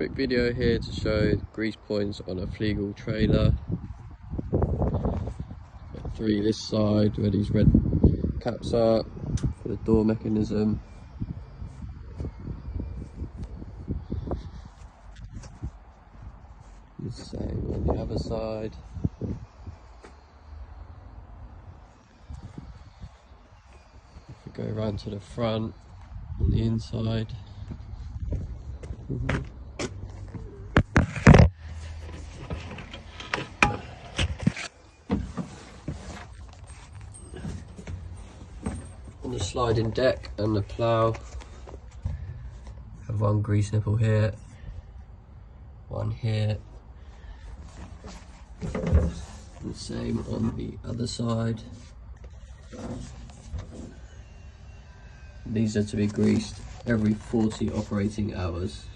Quick video here to show grease points on a Fliegl trailer. Got 3 this side where these red caps are for the door mechanism. The same on the other side. If we go around to the front on the inside. On the sliding deck and the plough, have one grease nipple here, one here, and the same on the other side. These are to be greased every 40 operating hours.